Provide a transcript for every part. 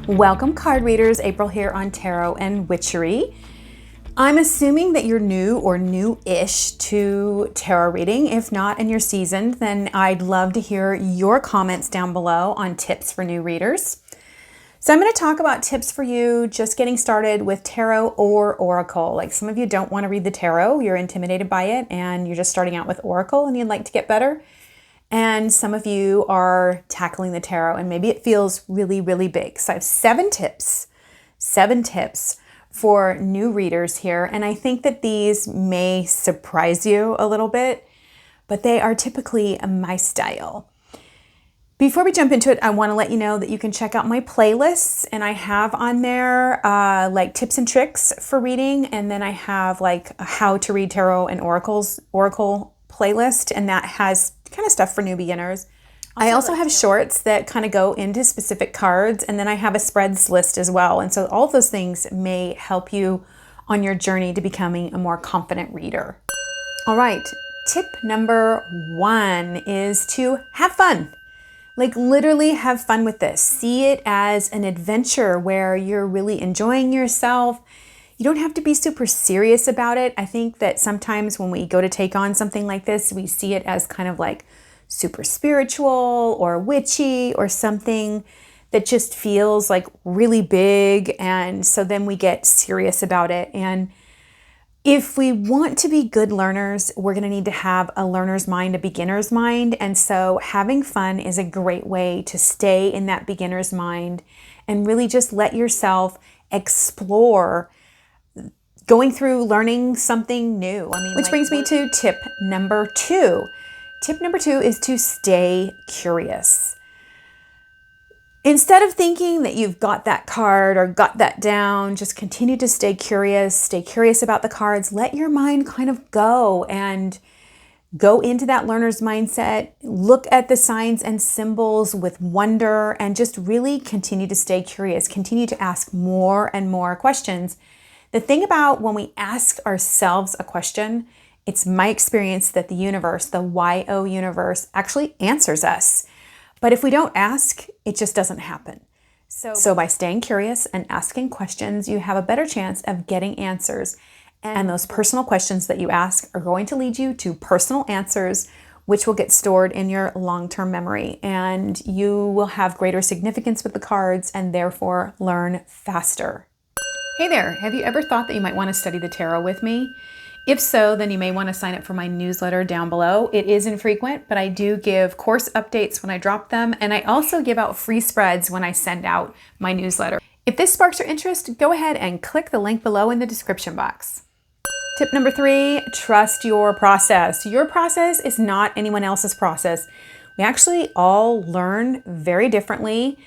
Welcome card readers, April here on Tarot and Witchery. I'm assuming that you're new or new-ish to tarot reading. If not and you're seasoned, then I'd love to hear your comments down below on tips for new readers. So I'm going to talk about tips for you just getting started with tarot or oracle. Like some of you don't want to read the tarot, you're intimidated by it, and you're just starting out with oracle and you'd like to get better. And some of you are tackling the tarot and maybe it feels really, really big. So I have seven tips for new readers here. And I think that these may surprise you a little bit, but they are typically my style. Before we jump into it, I want to let you know that you can check out my playlists, and I have on there like tips and tricks for reading. And then I have like a how to read tarot and oracle playlist, and that has kind of stuff for new beginners. I also have shorts that kind of go into specific cards, and then I have a spreads list as well. And so all of those things may help you on your journey to becoming a more confident reader. All right, tip number one is to have fun. Like literally have fun with this. See it as an adventure where you're really enjoying yourself. You don't have to be super serious about it. I think that sometimes when we go to take on something like this, we see it as kind of like super spiritual or witchy or something that just feels like really big. And so then we get serious about it. And if we want to be good learners, we're going to need to have a learner's mind, a beginner's mind. And so having fun is a great way to stay in that beginner's mind and really just let yourself explore going through learning something new. Which brings me to tip number two. Tip number two is to stay curious. Instead of thinking that you've got that card or got that down, just continue to stay curious about the cards. Let your mind kind of go and go into that learner's mindset. Look at the signs and symbols with wonder and just really continue to stay curious. Continue to ask more and more questions. The thing about when we ask ourselves a question, it's my experience that the universe, the YO universe, actually answers us. But if we don't ask, it just doesn't happen. So by staying curious and asking questions, you have a better chance of getting answers. And those personal questions that you ask are going to lead you to personal answers, which will get stored in your long-term memory. And you will have greater significance with the cards and therefore learn faster. Hey there, have you ever thought that you might want to study the tarot with me? If so, then you may want to sign up for my newsletter down below. It is infrequent, but I do give course updates when I drop them, and I also give out free spreads when I send out my newsletter. If this sparks your interest, go ahead and click the link below in the description box. Tip number three, trust your process. Your process is not anyone else's process. We actually all learn very differently.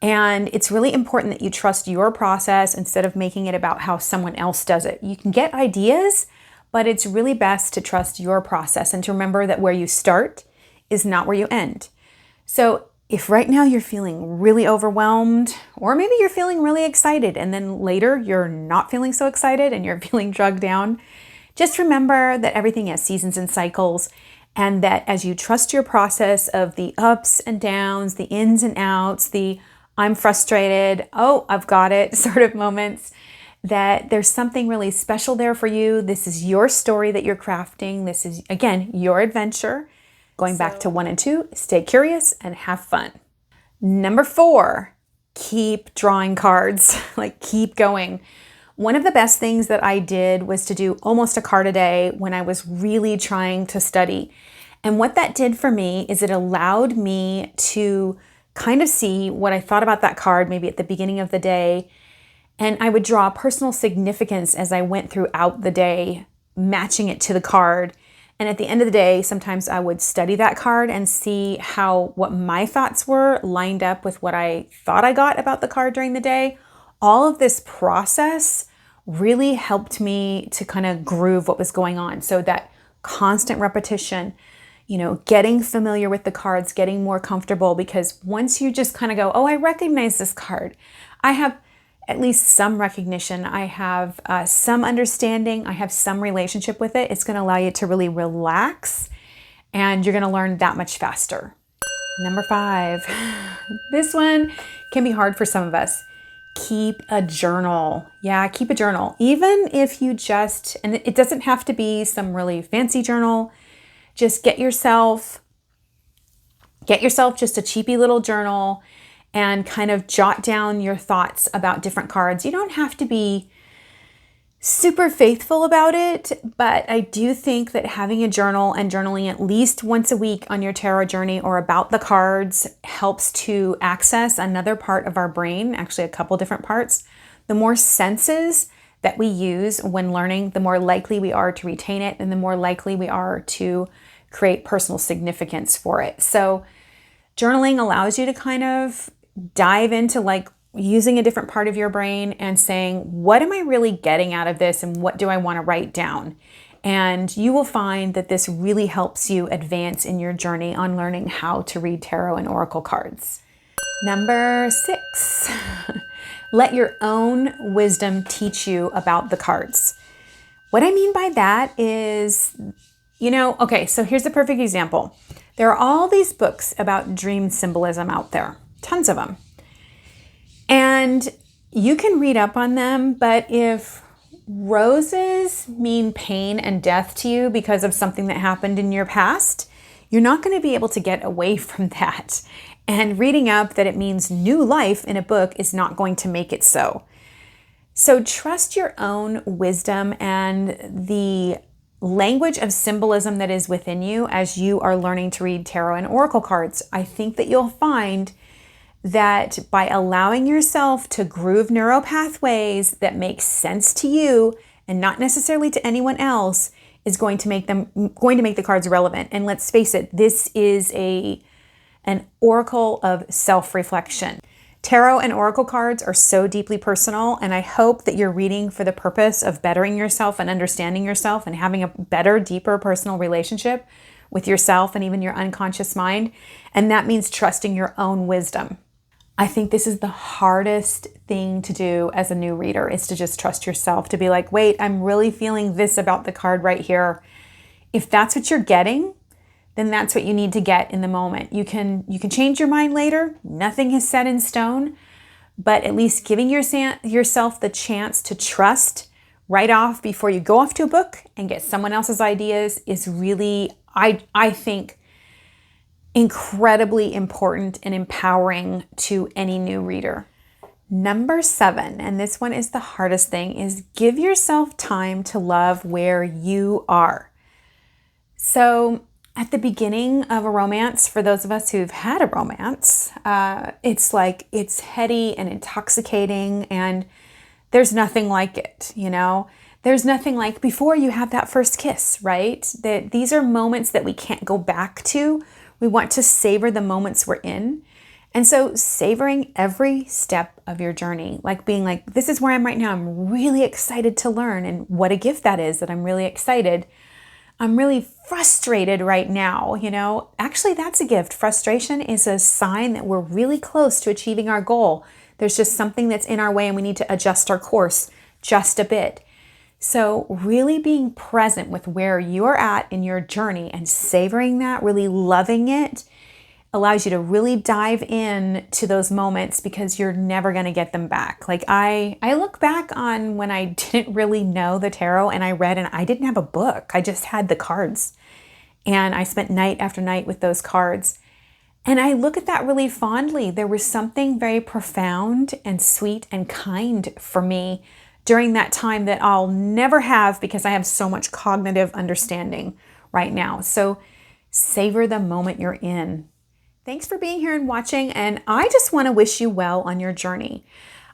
And it's really important that you trust your process instead of making it about how someone else does it. You can get ideas, but it's really best to trust your process and to remember that where you start is not where you end. So if right now you're feeling really overwhelmed, or maybe you're feeling really excited and then later you're not feeling so excited and you're feeling drugged down, just remember that everything has seasons and cycles, and that as you trust your process of the ups and downs, the ins and outs, the I'm frustrated, oh, I've got it sort of moments, that there's something really special there for you. This is your story that you're crafting. This is, again, your adventure. Going back to 1 and 2, stay curious and have fun. Number 4, keep drawing cards, like keep going. One of the best things that I did was to do almost a card a day when I was really trying to study. And what that did for me is it allowed me to kind of see what I thought about that card maybe at the beginning of the day. And I would draw personal significance as I went throughout the day, matching it to the card. And at the end of the day, sometimes I would study that card and see how what my thoughts were lined up with what I thought I got about the card during the day. All of this process really helped me to kind of groove what was going on. So that constant repetition, getting familiar with the cards, getting more comfortable, because once you just kind of go, oh, I recognize this card. I have at least some recognition. I have some understanding. I have some relationship with it. It's going to allow you to really relax, and you're going to learn that much faster. Number 5. This one can be hard for some of us. keep a journal. Yeah, keep a journal. Even if you just, and it doesn't have to be some really fancy journal, just get yourself just a cheapy little journal and kind of jot down your thoughts about different cards. You don't have to be super faithful about it, but I do think that having a journal and journaling at least once a week on your tarot journey or about the cards helps to access another part of our brain, actually a couple different parts. The more senses that we use when learning, the more likely we are to retain it and the more likely we are to create personal significance for it. So journaling allows you to kind of dive into like using a different part of your brain and saying, what am I really getting out of this and what do I want to write down? And you will find that this really helps you advance in your journey on learning how to read tarot and oracle cards. Number 6, let your own wisdom teach you about the cards. What I mean by that is, okay, so here's a perfect example. There are all these books about dream symbolism out there, tons of them. And you can read up on them, but if roses mean pain and death to you because of something that happened in your past, you're not going to be able to get away from that. And reading up that it means new life in a book is not going to make it so. So trust your own wisdom and the language of symbolism that is within you as you are learning to read tarot and oracle cards. I think that you'll find that by allowing yourself to groove neural pathways that make sense to you and not necessarily to anyone else is going to make the cards relevant. And let's face it, this is an oracle of self-reflection. Tarot and oracle cards are so deeply personal, and I hope that you're reading for the purpose of bettering yourself and understanding yourself and having a better, deeper personal relationship with yourself and even your unconscious mind. And that means trusting your own wisdom. I think this is the hardest thing to do as a new reader, is to just trust yourself, to be like, wait, I'm really feeling this about the card right here. If that's what you're getting, then that's what you need to get in the moment. You can change your mind later. Nothing is set in stone, but at least giving yourself the chance to trust right off before you go off to a book and get someone else's ideas is really, I think, incredibly important and empowering to any new reader. Number 7, and this one is the hardest thing, is give yourself time to love where you are. So at the beginning of a romance, for those of us who've had a romance, it's heady and intoxicating, and there's nothing like it, There's nothing like before you have that first kiss, right? That these are moments that we can't go back to. We want to savor the moments we're in. And so savoring every step of your journey, like being like, this is where I'm right now. I'm really excited to learn. And what a gift that is, that I'm really excited. I'm really frustrated right now. Actually, that's a gift. Frustration is a sign that we're really close to achieving our goal. There's just something that's in our way and we need to adjust our course just a bit. So really being present with where you're at in your journey and savoring that, really loving it, allows you to really dive in to those moments because you're never going to get them back. Like I look back on when I didn't really know the tarot and I read and I didn't have a book. I just had the cards. And I spent night after night with those cards. And I look at that really fondly. There was something very profound and sweet and kind for me during that time that I'll never have because I have so much cognitive understanding right now. So savor the moment you're in. Thanks for being here and watching, and I just want to wish you well on your journey.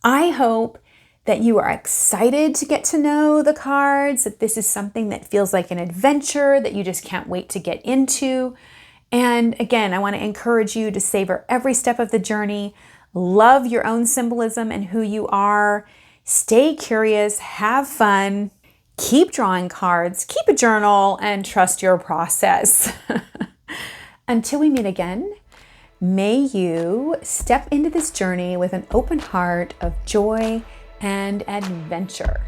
I hope that you are excited to get to know the cards, that this is something that feels like an adventure that you just can't wait to get into. And again, I want to encourage you to savor every step of the journey, love your own symbolism and who you are. Stay curious, have fun, keep drawing cards, keep a journal, and trust your process. Until we meet again, may you step into this journey with an open heart of joy and adventure.